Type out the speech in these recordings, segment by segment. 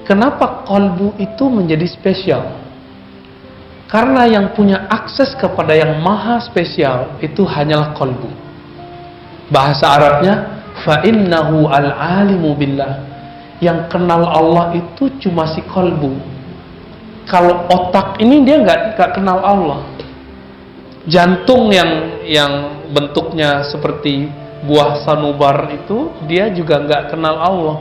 Kenapa kolbu itu menjadi spesial? Karena yang punya akses kepada yang maha spesial itu hanyalah kolbu. Bahasa Arabnya, fa'innahu al-alimu billah. Yang kenal Allah itu cuma si kolbu. Kalau otak ini dia nggak kenal Allah. Jantung yang bentuknya seperti buah sanubar itu, dia juga nggak kenal Allah.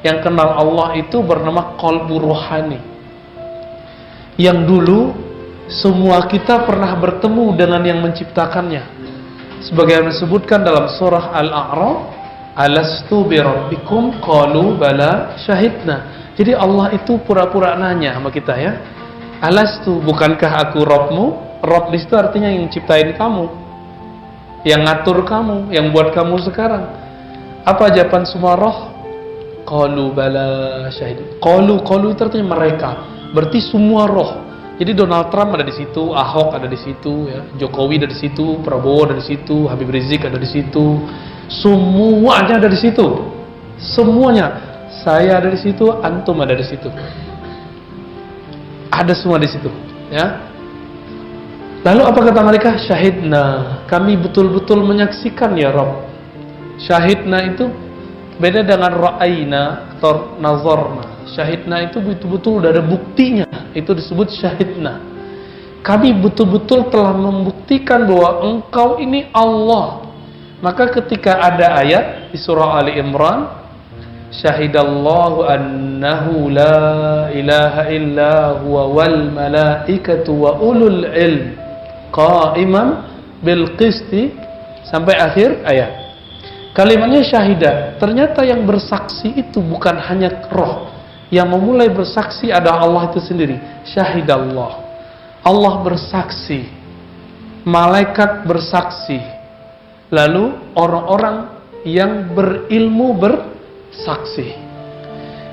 Yang kenal Allah itu bernama kolbu rohani. Yang dulu semua kita pernah bertemu dengan yang menciptakannya. Sebagaimana disebutkan dalam surah Al-A'raf, alastu birabbikum qalu bala syahidna. Jadi Allah itu pura-pura nanya sama kita ya. Alastu, bukankah aku Rabbmu? Rabb di situ artinya yang ciptain kamu, yang ngatur kamu, yang buat kamu sekarang. Apa jawaban semua roh? Qalu bala syahid. Qalu itu artinya mereka. Berarti semua roh. Jadi Donald Trump ada di situ, Ahok ada di situ, ya, Jokowi ada di situ, Prabowo ada di situ, Habib Rizik ada di situ. Semuanya ada di situ. Semuanya. Saya ada di situ, antum ada di situ. Ada semua di situ, ya. Lalu apa kata mereka? Syahidna, kami betul-betul menyaksikan ya Rabb. Syahidna itu beda dengan ra'ayna atau nazarna. Syahidna itu betul-betul udah ada buktinya. Itu disebut syahidna. Kami betul-betul telah membuktikan bahwa engkau ini Allah. Maka ketika ada ayat di surah Ali Imran, syahidallahu annahu la ilaha illa huwa wal malaikatu wa ulul ilm qa'iman bil qisti, sampai akhir ayat. Kalimatnya syahidah. Ternyata yang bersaksi itu bukan hanya roh. Yang memulai bersaksi adalah Allah itu sendiri. Syahidallah. Allah bersaksi. Malaikat bersaksi. Lalu orang-orang yang berilmu bersaksi.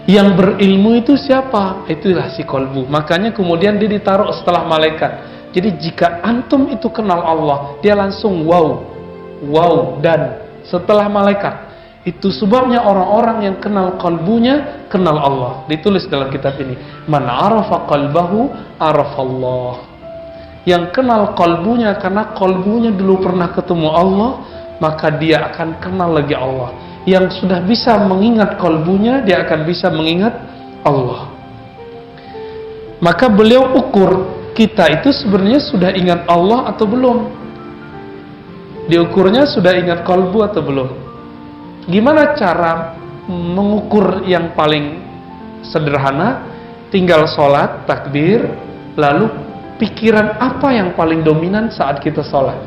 Yang berilmu itu siapa? Itulah si kolbu. Makanya kemudian dia ditaruh setelah malaikat. Jadi jika antum itu kenal Allah, dia langsung wow dan setelah malaikat. Itu sebabnya orang-orang yang kenal kalbunya kenal Allah. Ditulis dalam kitab ini, man arafa qalbahu arafallah. Yang kenal kalbunya karena kalbunya dulu pernah ketemu Allah, maka dia akan kenal lagi Allah. Yang sudah bisa mengingat kalbunya, dia akan bisa mengingat Allah. Maka beliau ukur kita itu sebenarnya sudah ingat Allah atau belum? Diukurnya sudah ingat kalbu atau belum? Gimana cara mengukur yang paling sederhana? Tinggal sholat, takbir, lalu pikiran apa yang paling dominan saat kita sholat?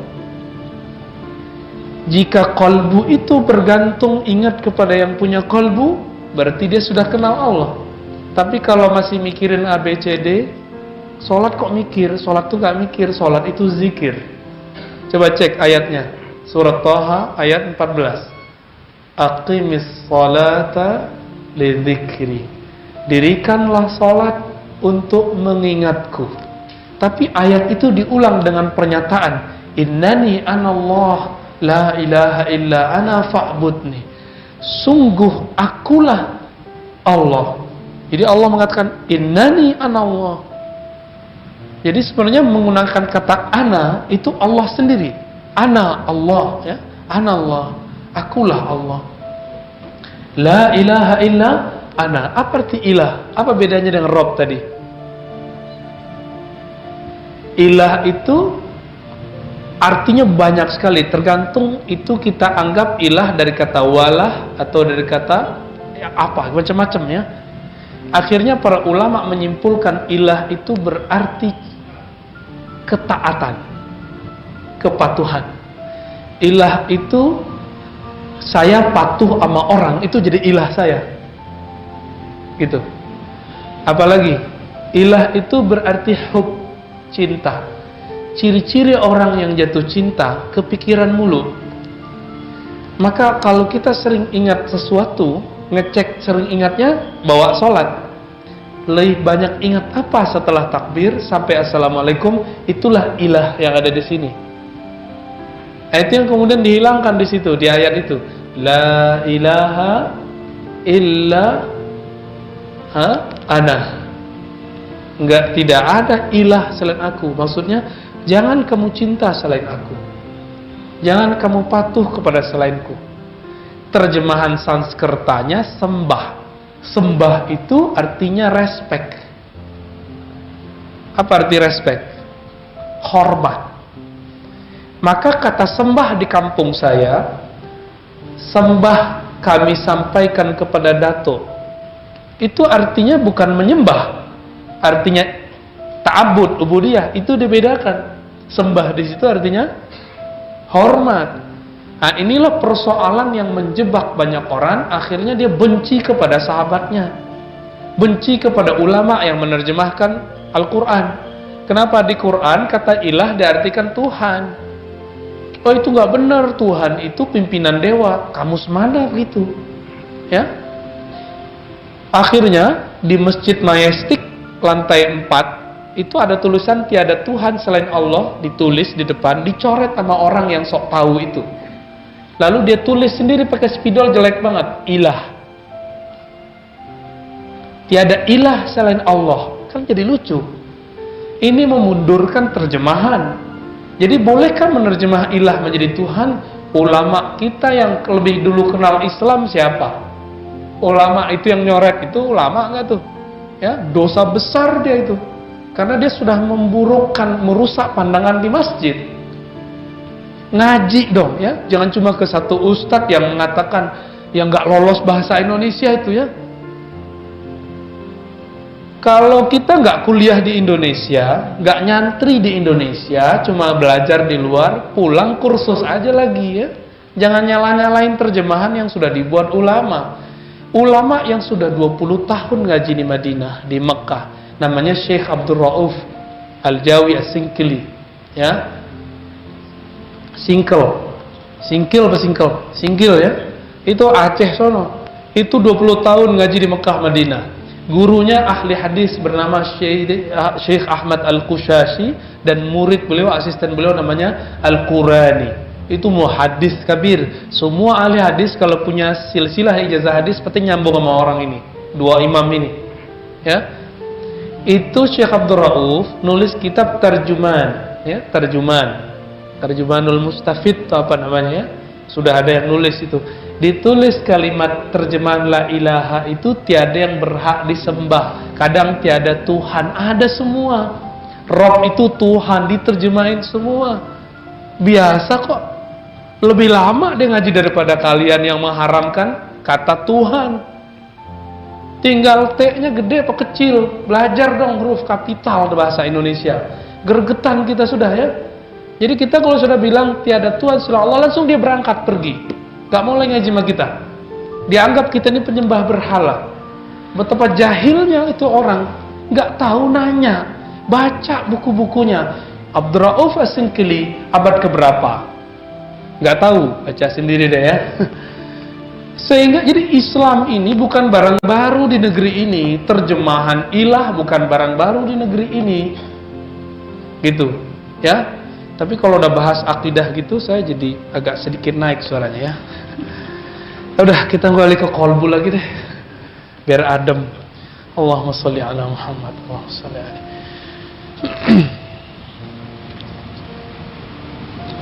Jika kalbu itu bergantung ingat kepada yang punya kalbu, berarti dia sudah kenal Allah. Tapi kalau masih mikirin A, B, C, D, sholat kok mikir? Sholat itu gak mikir, sholat itu zikir. Coba cek ayatnya, surat Thaha ayat 14. Aqimis sholata lidzikri. Dirikanlah sholat untuk mengingatku. Tapi ayat itu diulang dengan pernyataan, innani anallah la ilaha illa ana fa'budni. Sungguh akulah Allah. Jadi Allah mengatakan innani anallah. Jadi sebenarnya menggunakan kata ana itu Allah sendiri. Ana Allah, ya. Ana Allah. Akulah Allah. La ilaha illa ana. Apa arti ilah? Apa bedanya dengan Rabb tadi? Ilah itu artinya banyak sekali. Tergantung itu kita anggap ilah dari kata walah atau dari kata ya, apa, macam-macam ya. Akhirnya para ulama menyimpulkan ilah itu berarti ketaatan, kepatuhan. Ilah itu saya patuh sama orang, itu jadi ilah saya. Gitu. Apalagi ilah itu berarti hub, cinta. Ciri-ciri orang yang jatuh cinta kepikiran mulu. Maka kalau kita sering ingat sesuatu, ngecek sering ingatnya, bawa sholat, lebih banyak ingat apa setelah takbir sampai assalamualaikum, itulah ilah yang ada di sini. Itu yang kemudian dihilangkan di situ, di ayat itu. La ilaha illa ana. Tidak ada ilah selain aku. Maksudnya, jangan kamu cinta selain aku. Jangan kamu patuh kepada selainku. Terjemahan Sanskertanya sembah. Sembah itu artinya respect. Apa arti respect? Hormat. Maka kata sembah di kampung saya, sembah kami sampaikan kepada Dato. Itu artinya bukan menyembah, artinya ta'abbud, ubudiyah. Itu dibedakan. Sembah di situ artinya hormat. Nah, inilah persoalan yang menjebak banyak orang. Akhirnya dia benci kepada sahabatnya, benci kepada ulama yang menerjemahkan Al-Quran. Kenapa di Quran kata ilah diartikan Tuhan? Oh, itu nggak benar. Tuhan itu pimpinan dewa. Kamus mana begitu? Ya. Akhirnya di Masjid Majestic lantai 4 itu ada tulisan tiada Tuhan selain Allah, ditulis di depan, dicoret sama orang yang sok tahu itu. Lalu dia tulis sendiri pakai spidol jelek banget, ilah. Tiada ilah selain Allah. Kan jadi lucu. Ini memundurkan terjemahan. Jadi bolehkah menerjemah ilah menjadi Tuhan? Ulama kita yang lebih dulu kenal Islam siapa? Ulama itu yang nyoret itu ulama nggak tuh? Ya, dosa besar dia itu. Karena dia sudah memburukkan, merusak pandangan di masjid. Ngaji dong ya, jangan cuma ke satu ustadz yang mengatakan yang nggak lolos bahasa Indonesia itu ya. Kalau kita nggak kuliah di Indonesia, nggak nyantri di Indonesia, cuma belajar di luar, pulang kursus aja lagi ya. Jangan nyala-nyalain terjemahan yang sudah dibuat ulama. Ulama yang sudah 20 tahun ngaji di Madinah, di Mekah, namanya Syekh Abdul Rauf Al-Jawi As-Sinkili ya. Singkil ya. Itu Aceh sono. Itu 20 tahun ngaji di Mekah Madinah. Gurunya ahli hadis bernama Syekh Ahmad Al-Qushashi dan murid beliau, asisten beliau namanya Al-Qurani. Itu muhaddis kabir. Semua ahli hadis kalau punya silsilah ijazah hadis pasti nyambung sama orang ini, dua imam ini. Ya. Itu Syekh Abdul Rauf nulis kitab terjemahan, ya, Terjemahanul Mustafid atau apa namanya ya. Sudah ada yang nulis itu. Ditulis kalimat terjemahan la ilaha itu tiada yang berhak disembah. Kadang tiada Tuhan, ada semua. Rob itu Tuhan, diterjemahin semua. Biasa kok. Lebih lama dia ngaji daripada kalian yang mengharamkan kata Tuhan. Tinggal T-nya gede atau kecil. Belajar dong huruf kapital bahasa Indonesia. Gergetan kita sudah ya. Jadi kita kalau sudah bilang tiada Tuhan selain Allah, langsung dia berangkat pergi. Gak mau lagi ngaji sama kita. Dianggap kita ini penyembah berhala. Betapa jahilnya itu orang. Gak tahu nanya. Baca buku-bukunya. Abdul Rauf As-Sinkili abad keberapa? Gak tahu. Baca sendiri deh ya. Sehingga jadi Islam ini bukan barang baru di negeri ini. Terjemahan ilah bukan barang baru di negeri ini. Gitu. Ya. Tapi kalau udah bahas akidah gitu, saya jadi agak sedikit naik suaranya ya. Udah, kita kembali ke kolbu lagi deh, biar adem. Allahumma sholli ala Muhammad. Allahumma sholli alaihi.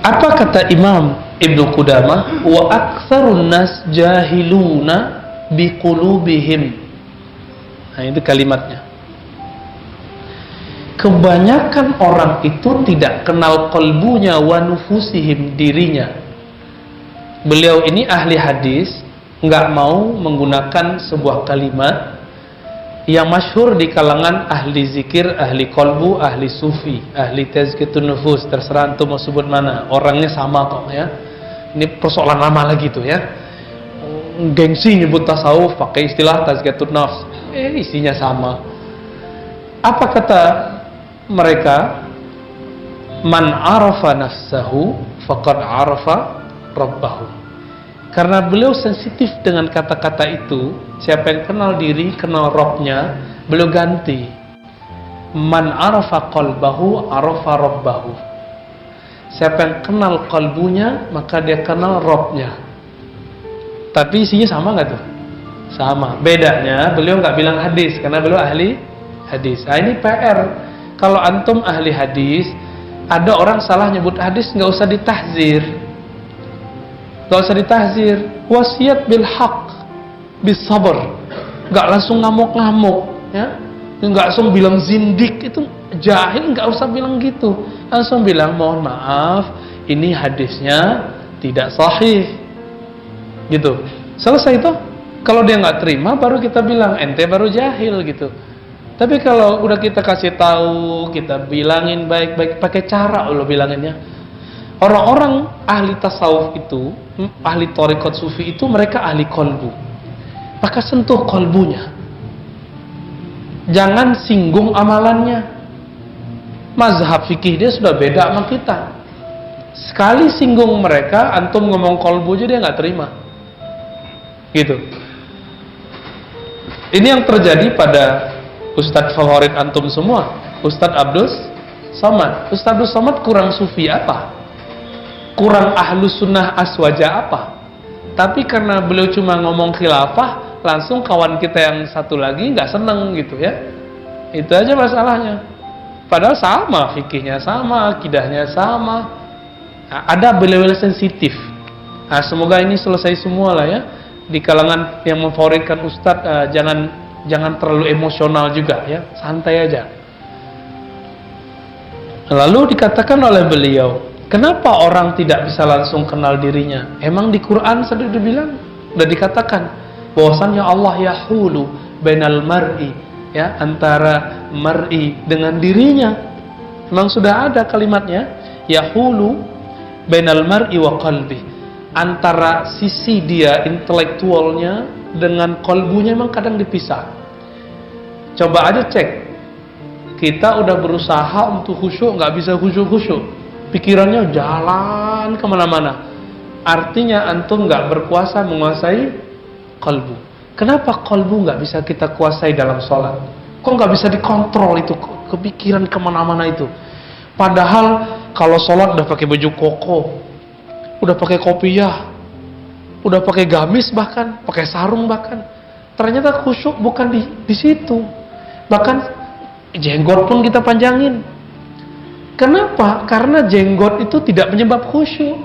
Apa kata Imam Ibnu Qudamah? Wa aktsarun nas jahiluna biqulubihim. Nah, itu kalimatnya. Kebanyakan orang itu tidak kenal qalbunya wa nufusihim, dirinya. Beliau ini ahli hadis, nggak mau menggunakan sebuah kalimat yang masyhur di kalangan ahli zikir, ahli qalbu, ahli sufi, ahli tazkiyatun nufus, terserah antum mau sebut mana. Orangnya sama kok ya. Ini persoalan lama lagi tuh ya. Gengsi nyebut tasawuf pakai istilah tazkiyatun nafs. Isinya sama. Apa kata mereka? Man arafa nafsahu faqad arafa rabbahu. Karena beliau sensitif dengan kata-kata itu, siapa yang kenal diri, kenal Rabbnya, beliau ganti. Man arafa qalbahu arafa rabbahu. Siapa yang kenal kalbunya, maka dia kenal Rabbnya. Tapi isinya sama nggak tuh? Sama. Bedanya beliau nggak bilang hadis karena beliau ahli hadis. Nah, ini PR. Kalau antum ahli hadis, ada orang salah nyebut hadis, nggak usah ditahzir. Nggak usah ditahzir. Wasiat bil haq, bis sabr. Nggak langsung ngamuk-ngamuk, ya. Nggak langsung bilang zindik, itu jahil, nggak usah bilang gitu. Langsung bilang mohon maaf, ini hadisnya tidak sahih. Gitu. Selesai itu. Kalau dia nggak terima, baru kita bilang ente baru jahil gitu. Tapi kalau udah kita kasih tahu, kita bilangin baik-baik, pakai cara lo bilanginnya. Orang-orang ahli tasawuf itu, ahli thariqat sufi itu mereka ahli kolbu. Maka sentuh kolbunya. Jangan singgung amalannya. Mazhab fikih dia sudah beda sama kita. Sekali singgung mereka, antum ngomong kolbu aja dia nggak terima. Gitu. Ini yang terjadi pada Ustadz favorit antum semua, Ustadz Abdul Somad. Ustadz Abdul Somad kurang sufi apa? Kurang ahlus sunnah aswaja apa? Tapi karena beliau cuma ngomong khilafah, langsung kawan kita yang satu lagi nggak seneng gitu ya. Itu aja masalahnya. Padahal sama fikihnya, sama akidahnya, sama. Nah, ada beliau sensitif. Nah, semoga ini selesai semua lah ya. Di kalangan yang memfavoritkan Ustadz, jangan terlalu emosional juga ya, santai aja. Lalu dikatakan oleh beliau, kenapa orang tidak bisa langsung kenal dirinya? Emang di Quran sudah dibilang, sudah dikatakan bahwasannya Allah yahulu bainal mar'i, ya, antara mar'i dengan dirinya. Memang sudah ada kalimatnya, yahulu bainal mar'i wa qalbi. Antara sisi dia intelektualnya dengan kolbunya memang kadang dipisah. Coba aja cek, kita udah berusaha untuk khusyuk, nggak bisa khusyuk-khusyuk, pikirannya jalan kemana-mana. Artinya antum nggak berkuasa menguasai kolbu. Kenapa kolbu nggak bisa kita kuasai dalam sholat? Kok nggak bisa dikontrol itu kepikiran kemana-mana itu? Padahal kalau sholat udah pakai baju koko, udah pakai kopiah, udah pakai gamis, bahkan pakai sarung, bahkan ternyata khusyuk bukan di situ. Bahkan jenggot pun kita panjangin. Kenapa? Karena jenggot itu tidak menyebab khusyuk.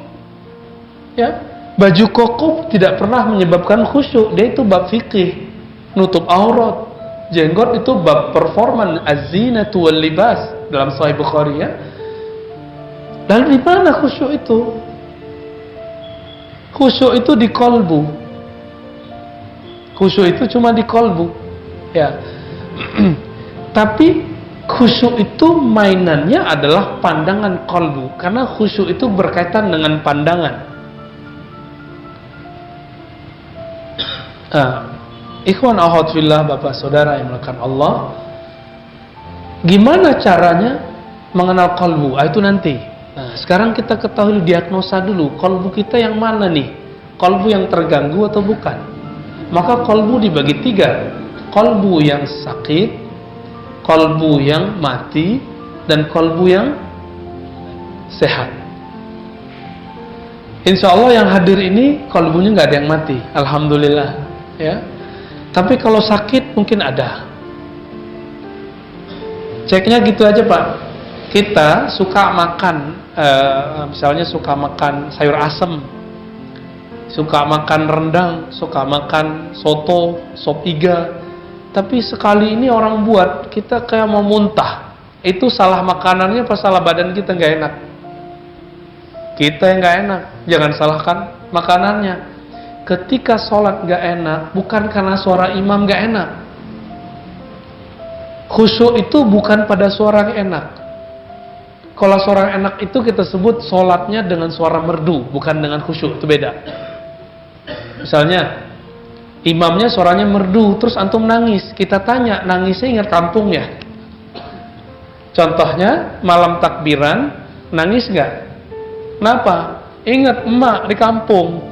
Ya, baju koko tidak pernah menyebabkan khusyuk. Dia itu bab fikih, nutup aurat. Jenggot itu bab performan, az-zinatu wal libas dalam Sahih Bukhari ya. Lalu di mana khusyuk itu? Khusyuk itu di kolbu. Khusyuk itu cuma di kolbu. Ya. Tapi khusyuk itu mainannya adalah pandangan kolbu. Karena khusyuk itu berkaitan dengan pandangan. Ikhwan akhwat fillah, bapak saudara yang melakukan Allah, gimana caranya mengenal kolbu? Itu nanti. Nah, sekarang kita ketahui diagnosa dulu, kolbu kita yang mana nih? Kolbu yang terganggu atau bukan? Maka kolbu dibagi 3. Kolbu yang sakit, kolbu yang mati, dan kolbu yang sehat. Insya Allah yang hadir ini kolbunya nggak ada yang mati, alhamdulillah ya. Tapi kalau sakit mungkin ada. Ceknya gitu aja Pak. Kita suka makan, misalnya suka makan sayur asem, suka makan rendang, suka makan soto, sop iga. Tapi sekali ini orang buat, kita kayak mau muntah. Itu salah makanannya apa salah badan kita nggak enak? Kita yang nggak enak. Jangan salahkan makanannya. Ketika sholat nggak enak, bukan karena suara imam nggak enak. Khusyuk itu bukan pada suara yang enak. Kalau suara enak itu kita sebut sholatnya dengan suara merdu, bukan dengan khusyuk, itu beda. Misalnya imamnya suaranya merdu, terus antum nangis, kita tanya, nangisnya ingat kampung ya? Contohnya malam takbiran, nangis nggak? Kenapa? Ingat emak di kampung,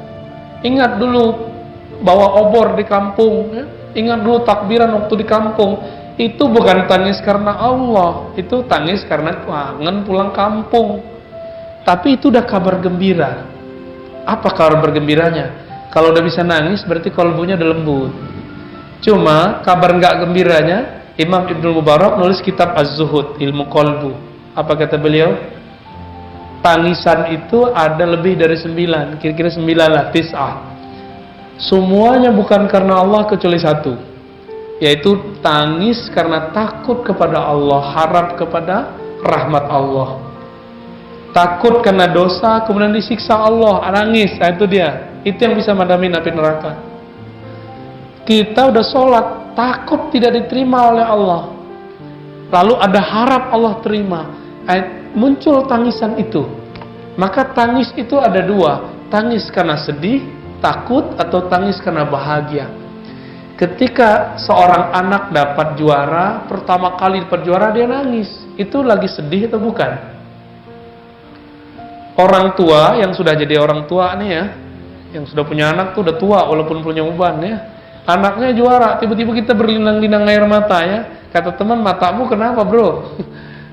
ingat dulu bawa obor di kampung, ya? Ingat dulu takbiran waktu di kampung. Itu bukan tangis karena Allah, itu tangis karena kangen pulang kampung. Tapi itu udah kabar gembira. Apa kabar bergembiranya? Kalau udah bisa nangis berarti kolbunya udah lembut. Cuma kabar nggak gembiranya, Imam Ibnu Mubarak nulis kitab Az-Zuhud, ilmu kolbu. Apa kata beliau? Tangisan itu ada lebih dari 9, kira-kira 9 lah, 9. Semuanya bukan karena Allah kecuali satu, yaitu tangis karena takut kepada Allah, harap kepada rahmat Allah. Takut karena dosa, kemudian disiksa Allah, nangis. Nah, itu dia. Itu yang bisa madamin api neraka. Kita udah sholat, takut tidak diterima oleh Allah, lalu ada harap Allah terima, muncul tangisan itu. Maka tangis itu ada dua, tangis karena sedih, takut, atau tangis karena bahagia. Ketika seorang anak dapat juara, pertama kali dapat juara dia nangis, itu lagi sedih atau bukan? Orang tua yang sudah jadi orang tua nih ya, yang sudah punya anak tuh udah tua walaupun punya beban ya, anaknya juara, tiba-tiba kita berlinang-linang air mata ya. Kata teman, matamu kenapa bro?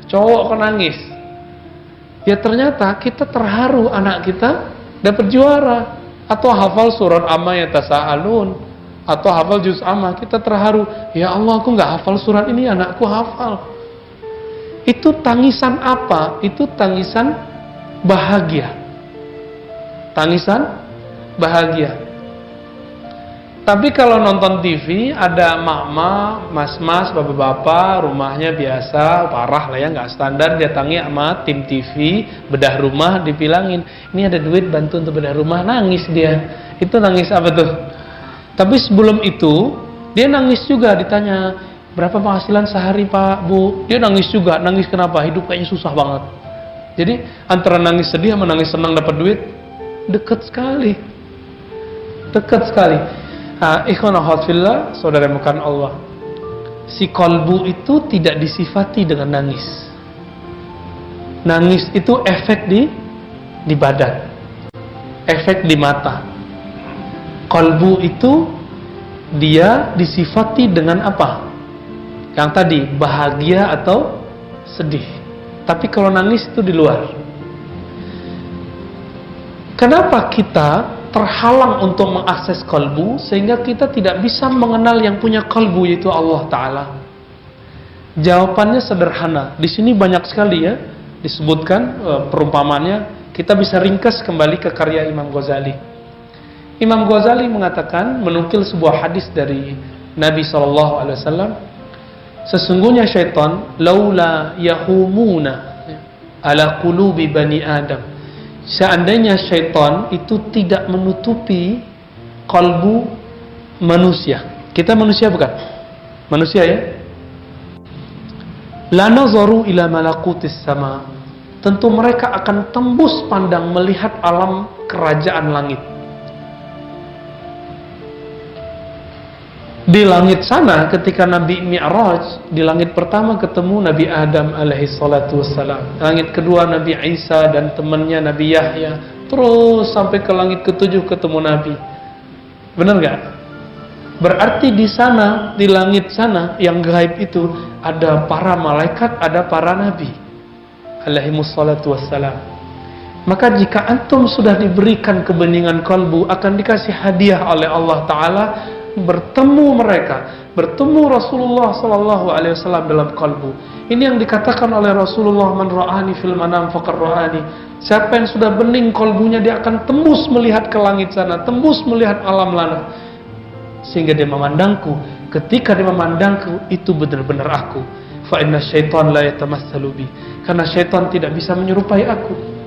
Cowok kok nangis? Ya ternyata kita terharu anak kita dapat juara, atau hafal surat amma yatasaalun, atau hafal juz amma, kita terharu. Ya Allah, aku nggak hafal surat ini, anakku hafal. Itu tangisan apa? Itu tangisan bahagia. Tangisan bahagia. Tapi kalau nonton TV, ada mak-mak, mas-mas, bapak-bapak, rumahnya biasa, parah lah ya, nggak standar, datangi sama tim TV, bedah rumah, dibilangin, ini ada duit bantu untuk bedah rumah, nangis dia. Itu nangis apa tuh? Tapi sebelum itu, dia nangis juga, ditanya, berapa penghasilan sehari Pak, Bu? Dia nangis juga, nangis kenapa? Hidup kayaknya susah banget. Jadi, antara nangis sedih sama nangis senang dapat duit, dekat sekali. Dekat sekali. Ikhwan akhwat fillah, saudara mukan Allah, si kolbu itu tidak disifati dengan nangis. Nangis itu efek di badan, efek di mata. Kolbu itu dia disifati dengan apa? Yang tadi, bahagia atau sedih. Tapi kalau nangis itu di luar. Kenapa kita terhalang untuk mengakses kalbu, sehingga kita tidak bisa mengenal yang punya kalbu, yaitu Allah Ta'ala? Jawabannya sederhana. Di sini banyak sekali ya disebutkan perumpamannya. Kita bisa ringkas kembali ke karya Imam Ghazali. Imam Ghazali mengatakan, menukil sebuah hadis dari Nabi SAW, sesungguhnya syaitan laula yahumuna ala qulubi bani Adam, seandainya syaitan itu tidak menutupi kalbu manusia. Kita manusia bukan? Manusia ya? La nazaru ila malakutis sama. Tentu mereka akan tembus pandang melihat alam kerajaan langit. Di langit sana ketika Nabi Mi'raj, di langit pertama ketemu Nabi Adam alaihi salatu wassalam, langit kedua Nabi Isa dan temannya Nabi Yahya, terus sampai ke langit ketujuh ketemu Nabi. Benar nggak? Berarti di sana, di langit sana yang gaib itu ada para malaikat, ada para nabi alaihi salatu wassalam. Maka jika antum sudah diberikan kebeningan kalbu, akan dikasih hadiah oleh Allah Ta'ala, bertemu mereka, bertemu Rasulullah Sallallahu Alaihi Wasallam dalam kalbu. Ini yang dikatakan oleh Rasulullah, man ra'ani fil manam faqad ra'ani. Siapa yang sudah bening kalbunya, dia akan tembus melihat ke langit sana, tembus melihat alam lana, sehingga dia memandangku. Ketika dia memandangku, itu benar-benar aku. Fa inna syaitan la yatamassalu bi, karena syaitan tidak bisa menyerupai aku.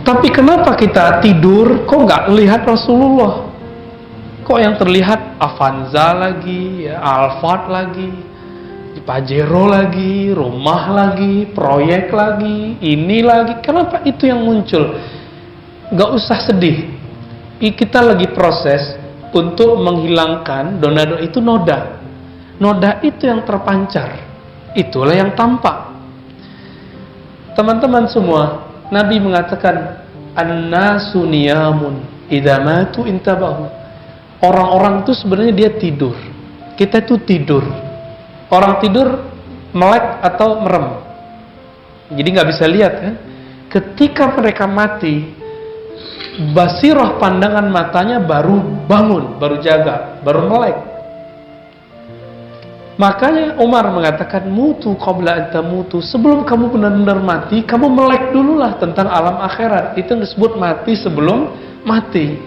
Tapi kenapa kita tidur kok nggak lihat Rasulullah? Kok yang terlihat Avanza lagi, ya, Alphard lagi, Pajero lagi, rumah lagi, proyek lagi, ini lagi. Kenapa itu yang muncul? Nggak usah sedih. Kita lagi proses untuk menghilangkan donado itu noda. Noda itu yang terpancar, itulah yang tampak. Teman-teman semua, Nabi mengatakan, an-nasu niyamun idza matu intabahu. Orang-orang itu sebenarnya dia tidur. Kita itu tidur. Orang tidur melek atau merem. Jadi nggak bisa lihat kan? Ketika mereka mati, basirah pandangan matanya baru bangun, baru jaga, baru melek. Makanya Umar mengatakan, mutu qabla an tamutu, sebelum kamu benar-benar mati, kamu melek dululah tentang alam akhirat. Itu yang disebut mati sebelum mati.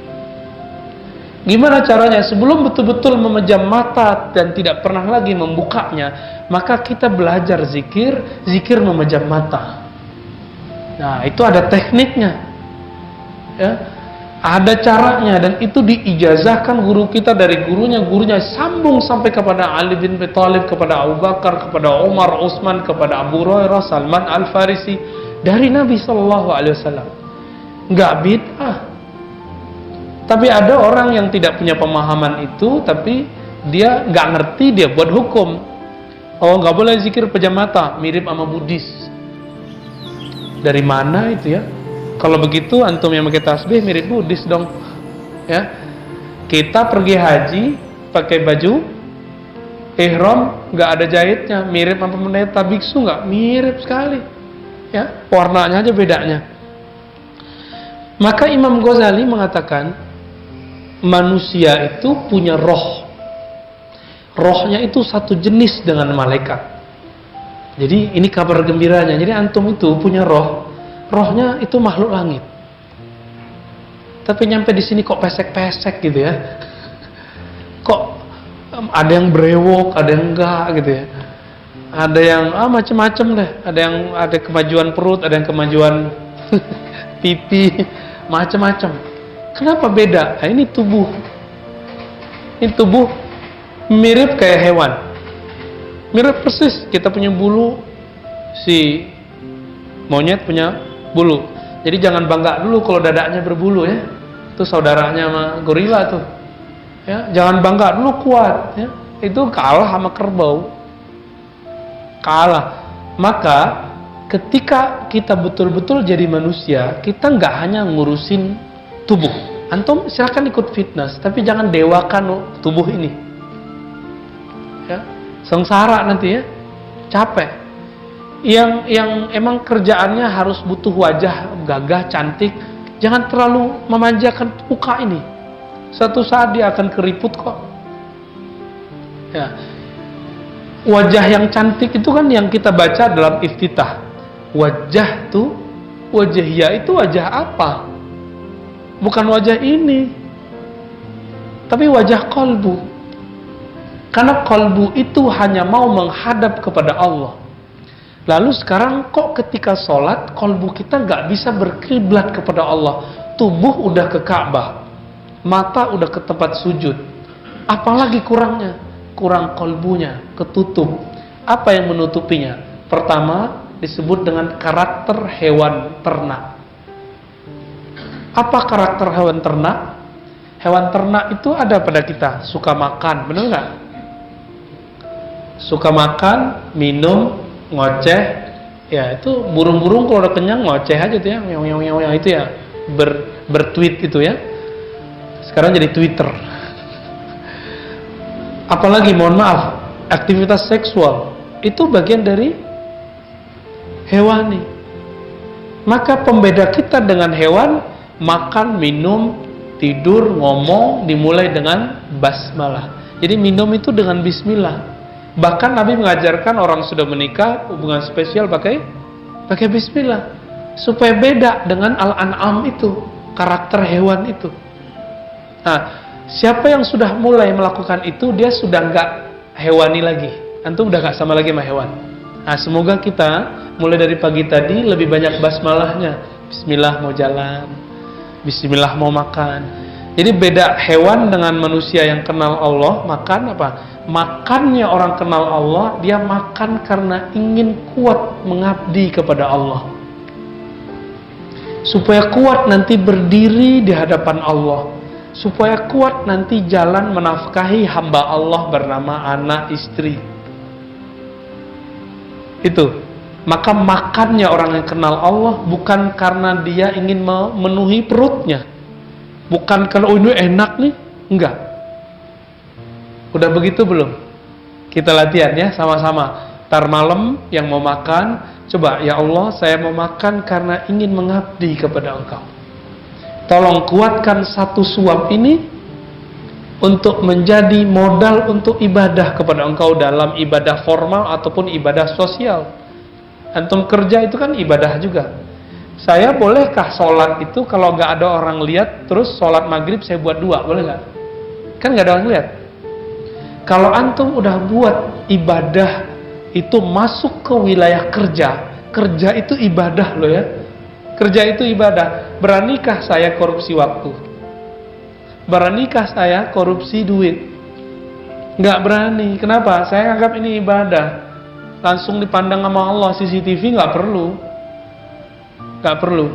Gimana caranya? Sebelum betul-betul memejam mata dan tidak pernah lagi membukanya, maka kita belajar zikir, zikir memejam mata. Nah, itu ada tekniknya. Ya. Ada caranya, dan itu diijazahkan guru kita dari gurunya sambung sampai kepada Ali bin Abi Thalib, kepada Abu Bakar, kepada Umar, Utsman, kepada Abu Hurairah, Salman Al-Farisi, dari Nabi sallallahu alaihi wasallam. Enggak bid'ah. Tapi ada orang yang tidak punya pemahaman itu, tapi dia enggak ngerti, dia buat hukum. Oh, enggak boleh zikir pejam mata, mirip sama Buddhis. Dari mana itu ya? Kalau begitu antum yang pakai tasbih mirip Buddhis dong. Ya. Kita pergi haji pakai baju ihram enggak ada jahitnya, mirip sama pendeta biksu enggak? Mirip sekali. Ya, warnanya aja bedanya. Maka Imam Ghazali mengatakan manusia itu punya roh. Rohnya itu satu jenis dengan malaikat. Jadi ini kabar gembiranya. Jadi antum itu punya roh. Rohnya itu makhluk langit. Tapi nyampe di sini kok pesek-pesek gitu ya. Kok ada yang brewok, ada yang enggak gitu ya. Ada yang macam-macam deh. Ada kemajuan perut, ada yang kemajuan pipi, macam-macam. Kenapa beda? Nah, ini tubuh. Ini tubuh mirip kayak hewan. Mirip persis. Kita punya bulu, si monyet punya bulu. Jadi jangan bangga dulu kalau dadanya berbulu ya. Itu saudaranya sama gorila tuh. Ya, jangan bangga dulu kuat ya. Itu kalah sama kerbau. Kalah. Maka ketika kita betul-betul jadi manusia, kita nggak hanya ngurusin tubuh. Antum silakan ikut fitness, tapi jangan dewakan tubuh ini. Ya, sengsara nanti ya. Capek. Yang emang kerjaannya harus butuh wajah gagah, cantik, jangan terlalu memanjakan muka ini. Suatu saat dia akan keriput kok. Ya. Wajah yang cantik itu kan yang kita baca dalam iftitah. Wajah tuh, wajahnya itu wajah apa? Bukan wajah ini, tapi wajah kolbu. Karena kolbu itu hanya mau menghadap kepada Allah. Lalu sekarang kok ketika sholat kolbu kita nggak bisa berkiblat kepada Allah. Tubuh udah ke Ka'bah, mata udah ke tempat sujud. Apalagi kurangnya? Kurang kolbunya, ketutup. Apa yang menutupinya? Pertama disebut dengan karakter hewan ternak. Apa karakter hewan ternak? Hewan ternak itu ada pada kita, suka makan, benar nggak? Suka makan, minum, ngoceh, ya itu burung-burung kalau udah kenyang ngoceh aja tuh ya, yang itu ya, bertweet itu ya. Sekarang jadi Twitter. Apalagi mohon maaf, aktivitas seksual itu bagian dari hewani. Maka pembeda kita dengan hewan, makan, minum, tidur, ngomong dimulai dengan basmalah. Jadi minum itu dengan bismillah. Bahkan Nabi mengajarkan orang sudah menikah hubungan spesial pakai bismillah supaya beda dengan al-an'am itu, karakter hewan itu. Nah, siapa yang sudah mulai melakukan itu dia sudah nggak hewani lagi. Antum udah nggak sama lagi sama hewan. Nah, semoga kita mulai dari pagi tadi lebih banyak basmalahnya. Bismillah mau jalan, bismillah mau makan. Jadi beda hewan dengan manusia yang kenal Allah. Makan apa? Makannya orang kenal Allah, dia makan karena ingin kuat mengabdi kepada Allah. Supaya kuat nanti berdiri di hadapan Allah. Supaya kuat nanti jalan menafkahi hamba Allah bernama anak istri. Itu. Maka makannya orang yang kenal Allah bukan karena dia ingin memenuhi perutnya. Bukan kalau ini enak nih, enggak. Udah begitu belum? Kita latihan ya sama-sama. Ntar malam yang mau makan, coba ya Allah saya mau makan karena ingin mengabdi kepada Engkau. Tolong kuatkan satu suap ini untuk menjadi modal untuk ibadah kepada engkau dalam ibadah formal ataupun ibadah sosial. Antum kerja itu kan ibadah juga. Saya bolehkah sholat itu kalau nggak ada orang lihat, terus sholat maghrib saya buat 2, boleh nggak? Kan nggak ada orang lihat. Kalau antum udah buat ibadah itu masuk ke wilayah kerja, kerja itu ibadah loh ya. Kerja itu ibadah. Beranikah saya korupsi waktu? Beranikah saya korupsi duit? Nggak berani. Kenapa? Saya anggap ini ibadah. Langsung dipandang sama Allah. CCTV nggak perlu. Nggak perlu.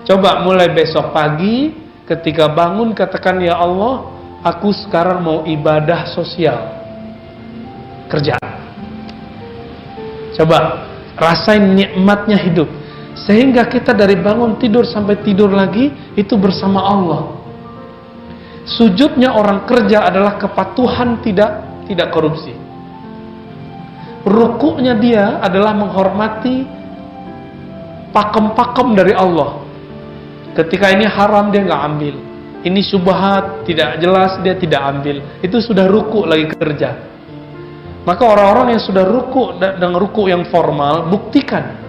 Coba mulai besok pagi, ketika bangun katakan, ya Allah, aku sekarang mau ibadah sosial. Kerja. Coba rasain nikmatnya hidup. Sehingga kita dari bangun tidur sampai tidur lagi itu bersama Allah. Sujudnya orang kerja adalah kepatuhan, tidak korupsi. Rukuknya dia adalah menghormati pakem-pakem dari Allah. Ketika ini haram dia nggak ambil, ini syubhat tidak jelas dia tidak ambil. Itu sudah rukuk lagi kerja. Maka orang-orang yang sudah rukuk dengan rukuk yang formal, buktikan.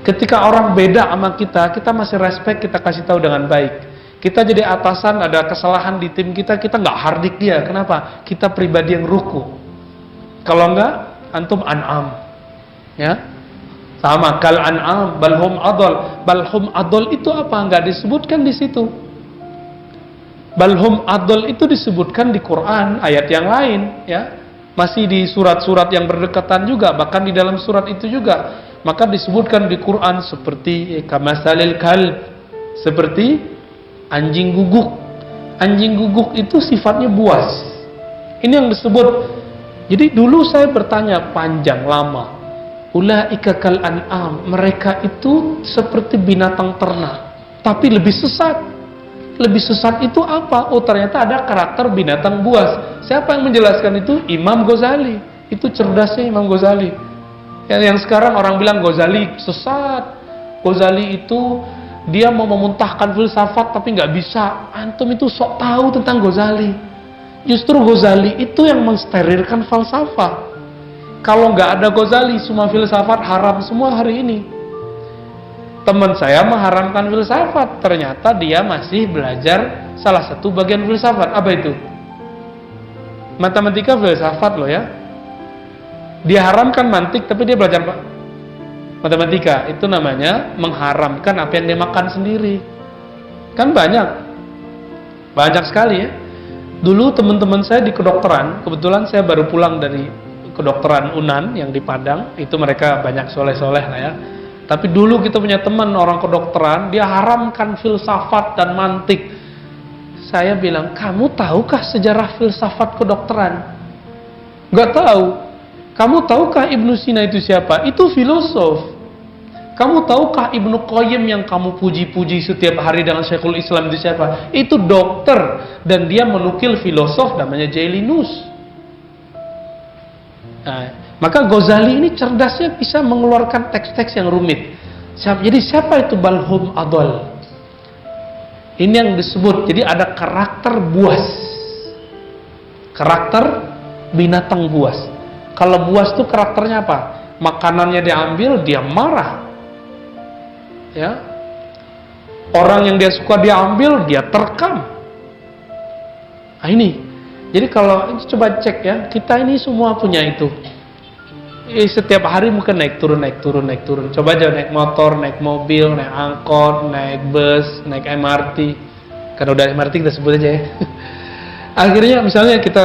Ketika orang beda sama kita masih respect, kita kasih tahu dengan baik. Kita jadi atasan, ada kesalahan di tim kita nggak hardik dia. Kenapa? Kita pribadi yang ruku. Kalau nggak, antum an'am. Ya, sama kal an'am, balhum adol. Balhum adol itu apa? Nggak disebutkan di situ. Balhum adol itu disebutkan di Quran ayat yang lain. Ya, masih di surat-surat yang berdekatan juga, bahkan di dalam surat itu juga. Maka disebutkan di Quran seperti kamasalil kalb, seperti anjing guguk. Anjing guguk itu sifatnya buas. Ini yang disebut. Jadi dulu saya bertanya panjang lama. Ulaika kal an'am, mereka itu seperti binatang ternak, tapi lebih sesat. Lebih sesat itu apa? Oh, ternyata ada karakter binatang buas. Siapa yang menjelaskan itu? Imam Ghazali. Itu cerdasnya Imam Ghazali. Yang sekarang orang bilang Ghazali sesat. Ghazali itu dia mau memuntahkan filsafat tapi nggak bisa. Antum itu sok tahu tentang Ghazali. Justru Ghazali itu yang mensterilkan falsafah. Kalau nggak ada Ghazali, semua filsafat haram semua hari ini. Teman saya mengharamkan filsafat, ternyata dia masih belajar salah satu bagian filsafat. Apa itu? Matematika filsafat loh ya. Dia haramkan mantik, tapi dia belajar matematika. Itu namanya mengharamkan apa yang dia makan sendiri. Kan banyak sekali ya. Dulu teman-teman saya di kedokteran, kebetulan saya baru pulang dari kedokteran Unan yang di Padang. Itu mereka banyak soleh-soleh lah ya. Tapi dulu kita punya teman orang kedokteran, dia haramkan filsafat dan mantik. Saya bilang, kamu tahukah sejarah filsafat kedokteran? Gak tahu. Kamu tahukah Ibnu Sina itu siapa? Itu filosof. Kamu tahukah Ibnu Qayyim yang kamu puji-puji setiap hari dengan Syekhul Islam itu siapa? Itu dokter. Dan dia menukil filosof namanya Jailinus. Nah, maka Ghazali ini cerdasnya bisa mengeluarkan teks-teks yang rumit. Jadi siapa itu balhum adol? Ini yang disebut. Jadi ada karakter buas. Karakter binatang buas. Kalau buas itu karakternya apa? Makanannya diambil, dia marah. Ya. Orang yang dia suka diambil, dia terkam. Nah ini. Jadi kalau coba cek ya, kita ini semua punya itu. Setiap hari mungkin naik turun. Coba aja naik motor, naik mobil, naik angkot, naik bus, naik MRT. Karena udah MRT kita sebut aja ya. Akhirnya misalnya kita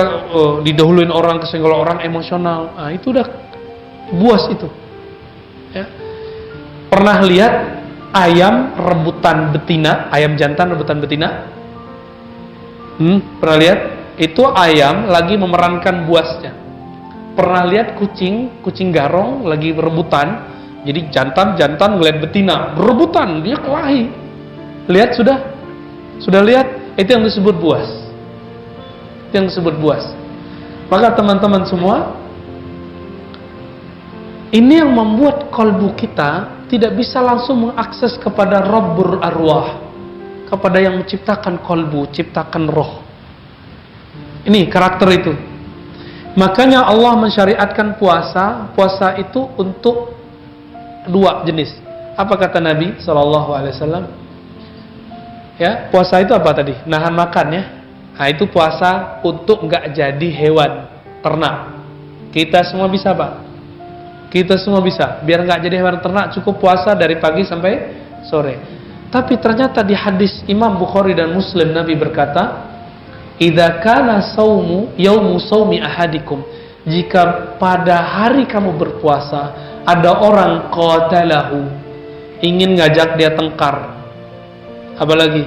didahuluin orang, kesenggol orang emosional. Nah, itu udah buas itu. Ya. Pernah lihat ayam rebutan betina, ayam jantan rebutan betina? Pernah lihat? Itu ayam lagi memerankan buasnya. Pernah lihat kucing garong lagi berebutan? Jadi jantan ngeliat betina berebutan, dia kelahi. Lihat sudah lihat? Itu yang disebut buas. Yang disebut buas. Maka teman-teman semua, ini yang membuat kalbu kita tidak bisa langsung mengakses kepada Rabbul Arwah. kepada yang menciptakan kolbu, ciptakan roh. Ini karakter itu. Makanya Allah mensyariatkan puasa. Puasa itu untuk dua jenis. Apa kata Nabi SAW? Ya, puasa itu apa tadi? Nahan makan ya. Nah, itu puasa untuk nggak jadi hewan ternak. Kita semua bisa, Pak. Kita semua bisa. Biar nggak jadi hewan ternak, cukup puasa dari pagi sampai sore. Tapi ternyata di hadis Imam Bukhari dan Muslim, Nabi berkata, "Idza kana saumu yaumu saumi ahadikum." Jika pada hari kamu berpuasa ada orang qatalahu, ingin ngajak dia tengkar. Apalagi?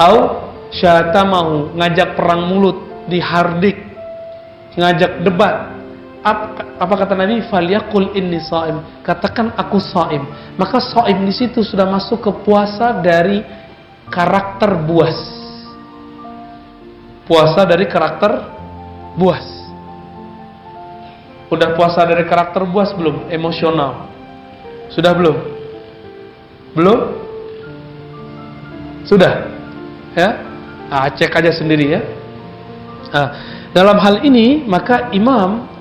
Au syatamahu, ngajak perang mulut, dihardik, ngajak debat. Apa kata Nabi? Falyaqul inni shaim. Katakan aku shaim. Maka shaim di situ sudah masuk ke puasa dari karakter buas. Puasa dari karakter buas. Udah puasa dari karakter buas belum? Emosional. Sudah belum? Belum? Sudah? Ya? Nah, cek aja sendiri ya. Nah, dalam hal ini maka Imam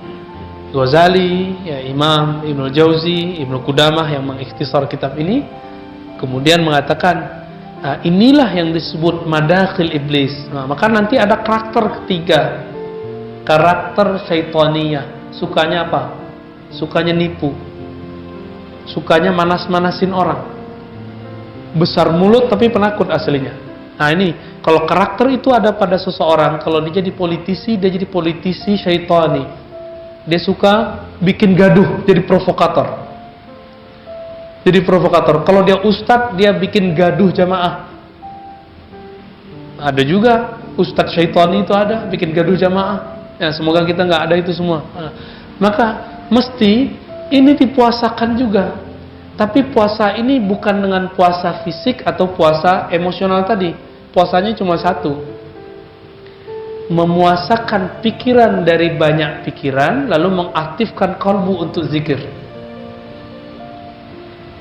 Ghazali, ya Imam Ibnu Jauzi, Ibnu Qudamah yang mengikhtisar kitab ini kemudian mengatakan, nah, inilah yang disebut madakhil iblis. Nah, maka nanti ada karakter ketiga, karakter syaitaniyah. Sukanya apa? Sukanya nipu, sukanya manas-manasin orang, besar mulut tapi penakut aslinya. Nah ini, kalau karakter itu ada pada seseorang, kalau dia jadi politisi, dia jadi politisi syaitani. Dia suka bikin gaduh, jadi provokator. Jadi provokator. Kalau dia ustadz, dia bikin gaduh jamaah. Ada juga ustadz syaitani itu ada, bikin gaduh jamaah. Ya, semoga kita nggak ada itu semua. Nah, maka mesti ini dipuasakan juga. Tapi puasa ini bukan dengan puasa fisik atau puasa emosional tadi. Puasanya cuma satu. Memuasakan pikiran dari banyak pikiran, lalu mengaktifkan kalbu untuk zikir.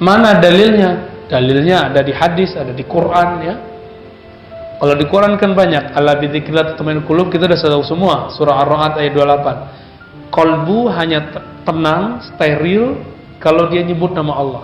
Mana dalilnya? Dalilnya ada di hadis, ada di Quran ya. Kalau di Quran kan banyak. Ala bidzikrillah tatma'innul qulub, kita sudah tahu semua. Surah Ar-Ra'd ayat 28. Kalbu hanya tenang, steril kalau dia nyebut nama Allah.